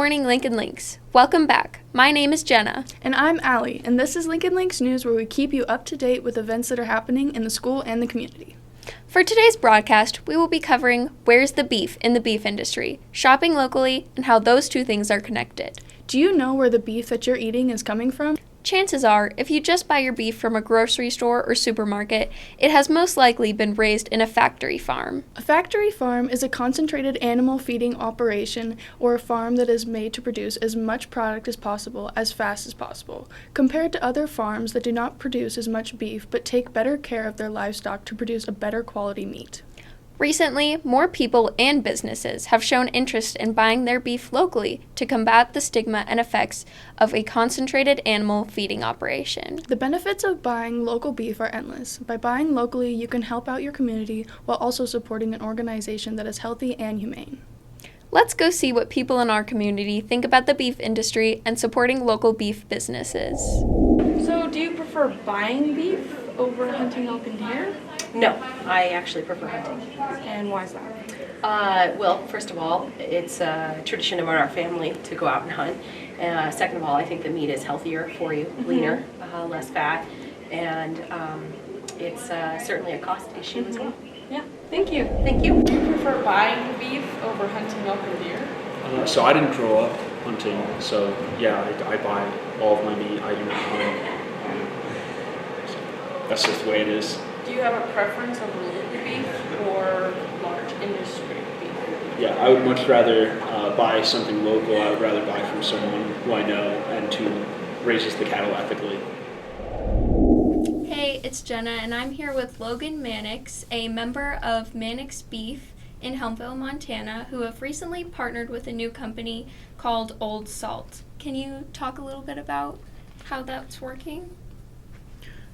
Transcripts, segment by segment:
morning, Lincoln Links. Welcome back. My name is Jenna. And I'm Allie, and this is Lincoln Links News, where we keep you up to date with events that are happening in the school and the community. For today's broadcast, we will be covering where's the beef in the beef industry, shopping locally, and how those two things are connected. Do you know where the beef that you're eating is coming from? Chances are, if you just buy your beef from a grocery store or supermarket, it has most likely been raised in a factory farm. A factory farm is a concentrated animal feeding operation or a farm that is made to produce as much product as possible as fast as possible, compared to other farms that do not produce as much beef but take better care of their livestock to produce a better quality meat. Recently, more people and businesses have shown interest in buying their beef locally to combat the stigma and effects of a concentrated animal feeding operation. The benefits of buying local beef are endless. By buying locally, you can help out your community while also supporting an organization that is healthy and humane. Let's go see what people in our community think about the beef industry and supporting local beef businesses. So, do you prefer buying beef over hunting elk and deer? No, I actually prefer hunting. And why is that? Well, first of all, it's a tradition of our family to go out and hunt. Second of all, I think the meat is healthier for you, leaner, less fat, and it's certainly a cost issue as well. Yeah, thank you. Thank you. Do you prefer buying beef over hunting elk or deer? So I didn't grow up hunting, so yeah, I buy all of my meat. I do not hunt. So that's just the way it is. Do you have a preference of local beef or large industry beef? Yeah, I would much rather buy something local. I would rather buy from someone who I know and who raises the cattle ethically. Hey, it's Jenna, and I'm here with Logan Mannix, a member of Mannix Beef in Helmville, Montana, who have recently partnered with a new company called Old Salt. Can you talk a little bit about how that's working?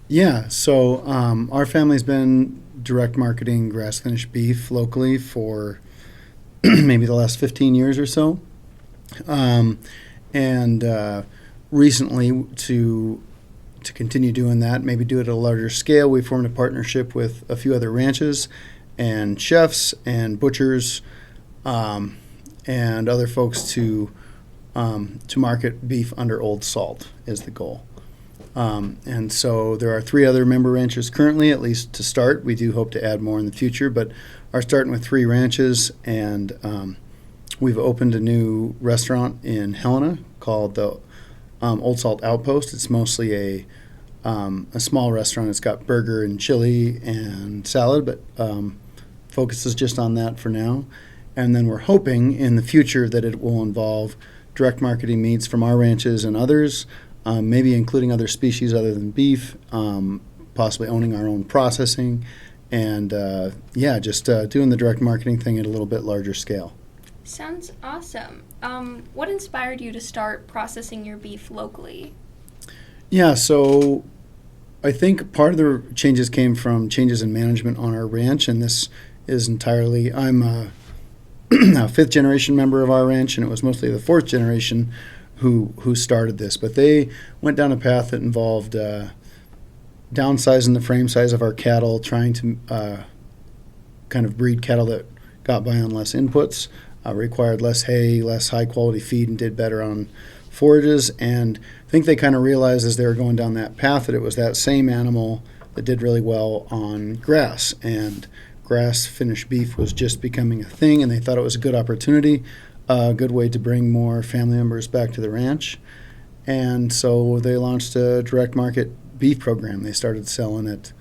Yeah, so our family's been direct marketing grass-finished beef locally for maybe the last 15 years or so. Recently, to continue doing that, maybe do it at a larger scale, we formed a partnership with a few other ranches and chefs and butchers and other folks to market beef under Old Salt is the goal. And so there are 3 other member ranches currently, at least to start. We do hope to add more in the future, but are starting with 3 ranches, and we've opened a new restaurant in Helena called the Old Salt Outpost. It's mostly a small restaurant. It's got burger and chili and salad, but focuses just on that for now. And then we're hoping in the future that it will involve direct marketing meats from our ranches and others, maybe including other species other than beef, possibly owning our own processing, and just doing the direct marketing thing at a little bit larger scale. Sounds awesome. What inspired you to start processing your beef locally? Yeah, so I think part of the changes came from changes in management on our ranch, and this is entirely, I'm a 5th generation member of our ranch, and it was mostly the 4th generation who started this, but they went down a path that involved downsizing the frame size of our cattle, trying to kind of breed cattle that got by on less inputs, required less hay, less high quality feed, and did better on forages. And I think they kind of realized as they were going down that path that it was that same animal that did really well on grass, and grass finished beef was just becoming a thing, and they thought it was a good opportunity, a good way to bring more family members back to the ranch. And so they launched a direct market beef program. They started selling at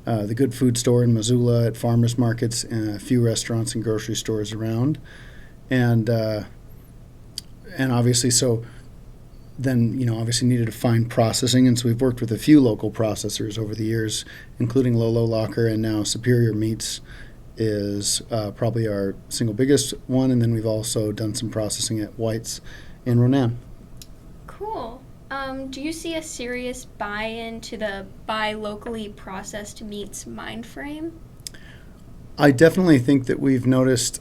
the Good Food Store in Missoula, at farmers markets, and a few restaurants and grocery stores around. And obviously, so then, obviously needed to find processing. And so we've worked with a few local processors over the years, including Lolo Locker, and now Superior Meats is probably our single biggest one, and then we've also done some processing at White's in Ronan. Cool. Do you see a serious buy-in to the buy locally processed meats mind frame? I definitely think that we've noticed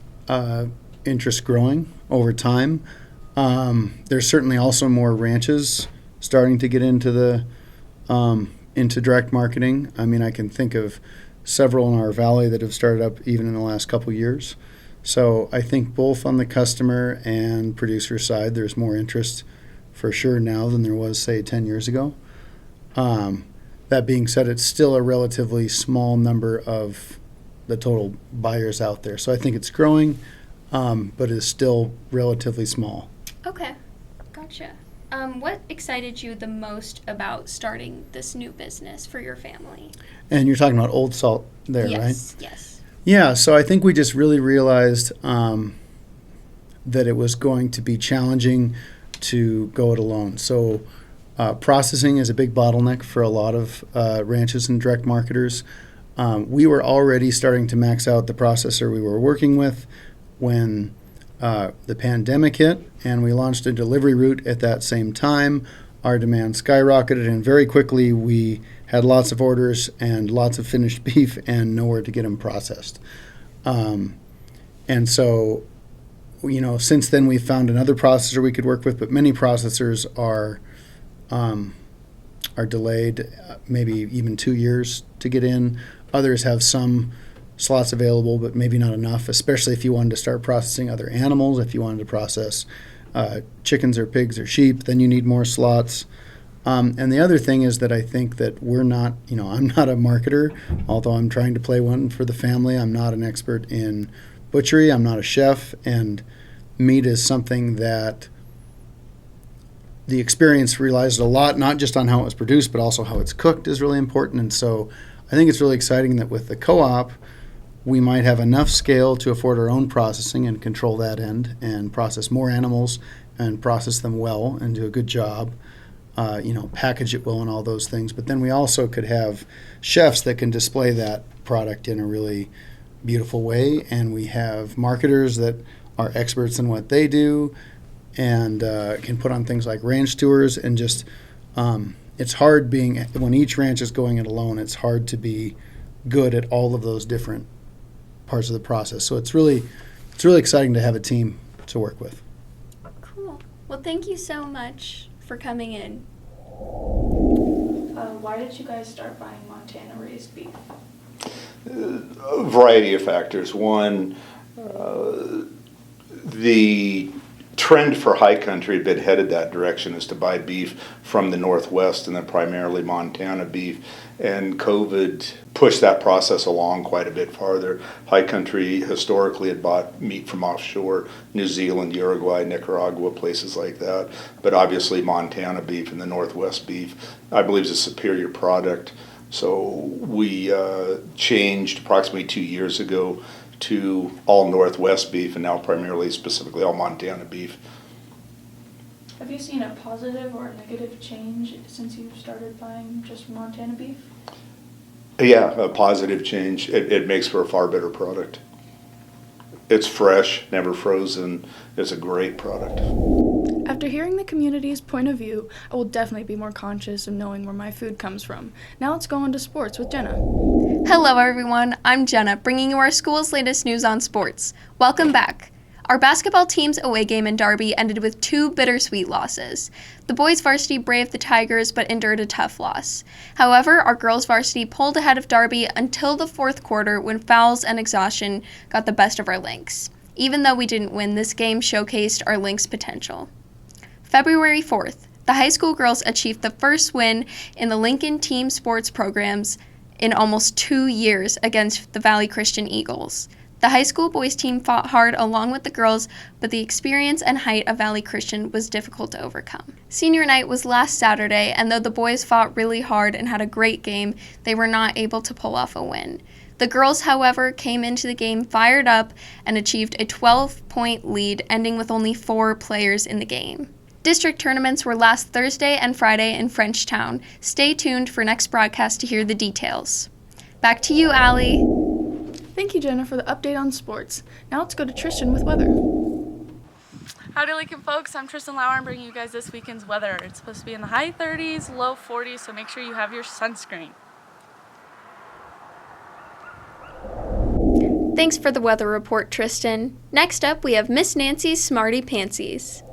interest growing over time. There's certainly also more ranches starting to get into into direct marketing. I mean, I can think of several in our valley that have started up even in the last couple years. So I think both on the customer and producer side, there's more interest for sure now than there was, say, 10 years ago. That being said, it's still a relatively small number of the total buyers out there. So I think it's growing, but it's still relatively small. Okay, gotcha. What excited you the most about starting this new business for your family? And you're talking about Old Salt there, right? Yes. Yeah, so I think we just really realized that it was going to be challenging to go it alone. So processing is a big bottleneck for a lot of ranches and direct marketers. We were already starting to max out the processor we were working with when the pandemic hit, and we launched a delivery route at that same time. Our demand skyrocketed, and very quickly we had lots of orders and lots of finished beef and nowhere to get them processed. And so, since then we found another processor we could work with, but many processors are delayed, maybe even 2 years to get in. Others have some slots available, but maybe not enough, especially if you wanted to start processing other animals. If you wanted to process chickens or pigs or sheep, then you need more slots. And the other thing is that I think that we're not, I'm not a marketer, although I'm trying to play one for the family. I'm not an expert in butchery. I'm not a chef. And meat is something that the experience relies a lot, not just on how it was produced, but also how it's cooked is really important. And so I think it's really exciting that with the co-op, we might have enough scale to afford our own processing and control that end and process more animals and process them well and do a good job, package it well and all those things. But then we also could have chefs that can display that product in a really beautiful way. And we have marketers that are experts in what they do and can put on things like ranch tours. And just it's hard when each ranch is going it alone, it's hard to be good at all of those different parts of the process. So it's really exciting to have a team to work with. Cool. Well, thank you so much for coming in. Why did you guys start buying Montana raised beef? A variety of factors. One, the trend for high country had been headed that direction, is to buy beef from the Northwest and then primarily Montana beef. And COVID pushed that process along quite a bit farther. High country historically had bought meat from offshore, New Zealand, Uruguay, Nicaragua, places like that. But obviously Montana beef and the Northwest beef, I believe, is a superior product. So we changed approximately 2 years ago to all Northwest beef and now primarily specifically all Montana beef. Have you seen a positive or a negative change since you started buying just Montana beef? Yeah, a positive change. It makes for a far better product. It's fresh, never frozen. It's a great product. After hearing the community's point of view, I will definitely be more conscious of knowing where my food comes from. Now let's go on to sports with Jenna. Hello, everyone. I'm Jenna, bringing you our school's latest news on sports. Welcome back. Our basketball team's away game in Darby ended with 2 bittersweet losses. The boys' varsity braved the Tigers but endured a tough loss. However, our girls' varsity pulled ahead of Darby until the 4th quarter when fouls and exhaustion got the best of our Lynx. Even though we didn't win, this game showcased our Lynx potential. February 4th, the high school girls achieved the first win in the Lincoln team sports programs in almost 2 years against the Valley Christian Eagles. The high school boys team fought hard along with the girls, but the experience and height of Valley Christian was difficult to overcome. Senior night was last Saturday, and though the boys fought really hard and had a great game, they were not able to pull off a win. The girls, however, came into the game fired up and achieved a 12-point lead, ending with only 4 players in the game. District tournaments were last Thursday and Friday in Frenchtown. Stay tuned for next broadcast to hear the details. Back to you, Allie. Thank you, Jenna, for the update on sports. Now let's go to Tristan with weather. Howdy, Lincoln folks. I'm Tristan Lauer. I'm bringing you guys this weekend's weather. It's supposed to be in the high 30s, low 40s, so make sure you have your sunscreen. Thanks for the weather report, Tristan. Next up, we have Miss Nancy's Smarty Pantsies.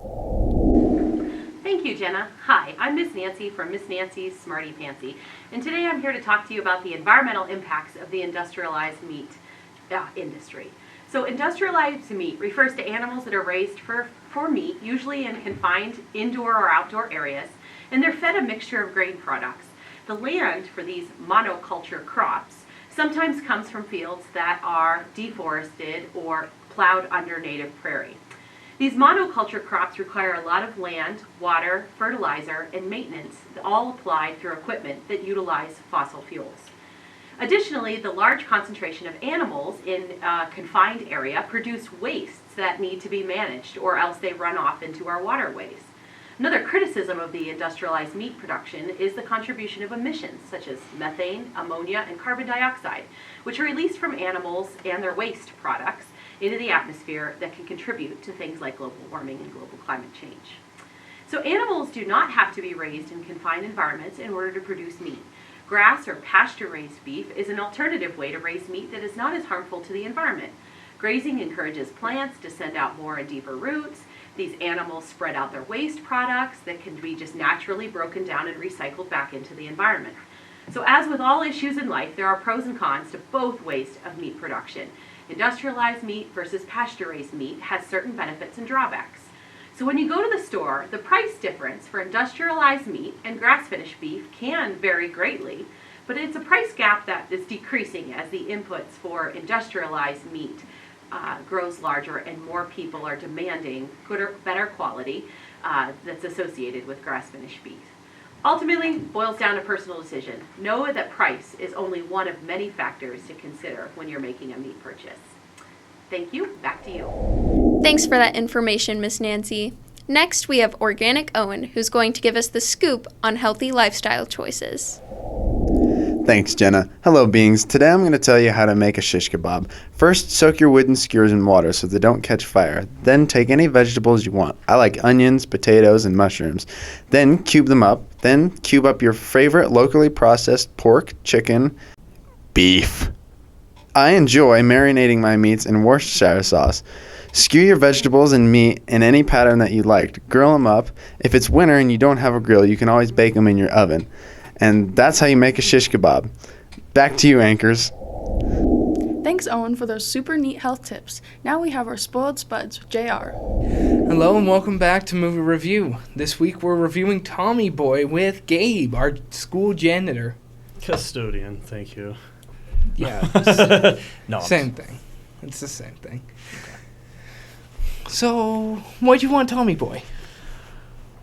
Thank you, Jenna. Hi, I'm Miss Nancy from Miss Nancy's Smarty Pantsy, and today I'm here to talk to you about the environmental impacts of the industrialized meat industry. So industrialized meat refers to animals that are raised for meat, usually in confined indoor or outdoor areas, and they're fed a mixture of grain products. The land for these monoculture crops sometimes comes from fields that are deforested or plowed under native prairie. These monoculture crops require a lot of land, water, fertilizer, and maintenance, all applied through equipment that utilize fossil fuels. Additionally, the large concentration of animals in a confined area produce wastes that need to be managed, or else they run off into our waterways. Another criticism of the industrialized meat production is the contribution of emissions such as methane, ammonia, and carbon dioxide, which are released from animals and their waste products into the atmosphere that can contribute to things like global warming and global climate change. So animals do not have to be raised in confined environments in order to produce meat. Grass or pasture-raised beef is an alternative way to raise meat that is not as harmful to the environment. Grazing encourages plants to send out more and deeper roots. These animals spread out their waste products that can be just naturally broken down and recycled back into the environment. So as with all issues in life, there are pros and cons to both ways of meat production. Industrialized meat versus pasture-raised meat has certain benefits and drawbacks. So when you go to the store, the price difference for industrialized meat and grass-finished beef can vary greatly, but it's a price gap that is decreasing as the inputs for industrialized meat grows larger and more people are demanding good or better quality that's associated with grass-finished beef. Ultimately, it boils down to personal decision. Know that price is only one of many factors to consider when you're making a meat purchase. Thank you. Back to you. Thanks for that information, Miss Nancy. Next, we have Organic Owen, who's going to give us the scoop on healthy lifestyle choices. Thanks, Jenna. Hello, beings. Today I'm going to tell you how to make a shish kebab. First, soak your wooden skewers in water so they don't catch fire. Then take any vegetables you want. I like onions, potatoes, and mushrooms. Then cube them up. Then cube up your favorite locally processed pork, chicken, beef. I enjoy marinating my meats in Worcestershire sauce. Skew your vegetables and meat in any pattern that you liked. Grill them up. If it's winter and you don't have a grill, you can always bake them in your oven. And that's how you make a shish kebab. Back to you, anchors. Thanks, Owen, for those super neat health tips. Now we have our spoiled spuds with JR. Hello and welcome back to Movie Review. This week we're reviewing Tommy Boy with Gabe, our school janitor. Custodian, thank you. Yeah, No, same thing. It's the same thing. Okay. So, why'd you want Tommy Boy?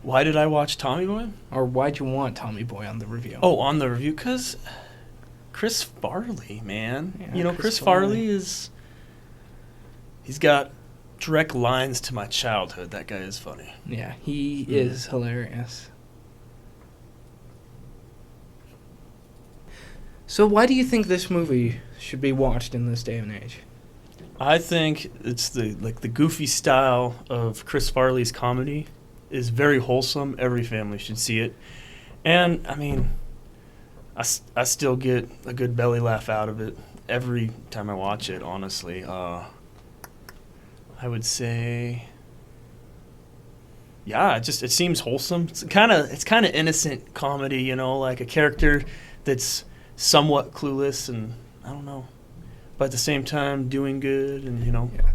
Why did I watch Tommy Boy? Or why'd you want Tommy Boy on the review? Oh, on the review? Because Chris Farley, man. Yeah, you know, Chris Farley is... He's got direct lines to my childhood. That guy is funny. Yeah, he is hilarious. So why do you think this movie should be watched in this day and age? I think it's the goofy style of Chris Farley's comedy is very wholesome. Every family should see it. And, I mean, I still get a good belly laugh out of it every time I watch it, honestly. I would say, yeah, it seems wholesome. It's kind of innocent comedy, you know, like a character that's somewhat clueless and, I don't know, but at the same time doing good and, you know. Yeah.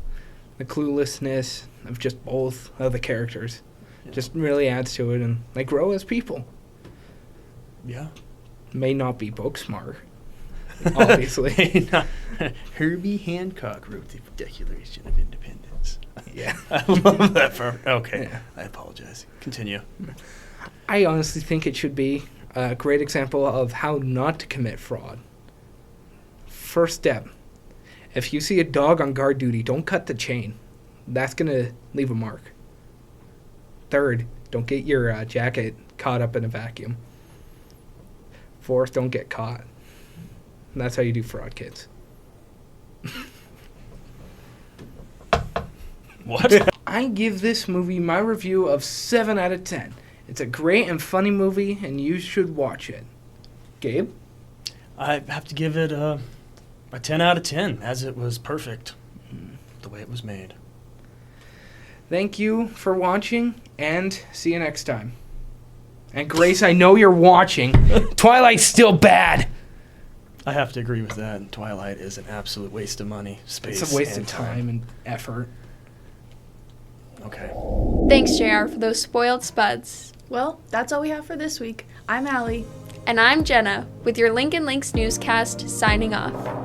The cluelessness of just both of the characters just really adds to it, and they grow as people. Yeah. May not be book smart, obviously. Herbie Hancock wrote the Declaration of Independence. Yeah. I love that part. Okay. Yeah. I apologize. Continue. I honestly think it should be a great example of how not to commit fraud. First step, if you see a dog on guard duty, don't cut the chain. That's going to leave a mark. Third, don't get your jacket caught up in a vacuum. Fourth, don't get caught. And that's how you do fraud, kids. What? I give this movie my review of 7 out of 10. It's a great and funny movie, and you should watch it. Gabe? I have to give it a 10 out of 10, as it was perfect, the way it was made. Thank you for watching, and see you next time. And Grace, I know you're watching. Twilight's still bad. I have to agree with that. Twilight is an absolute waste of money, space, It's a waste and of time and effort. Okay. Thanks, JR, for those spoiled spuds. Well, that's all we have for this week. I'm Allie. And I'm Jenna with your Lincoln Links newscast signing off.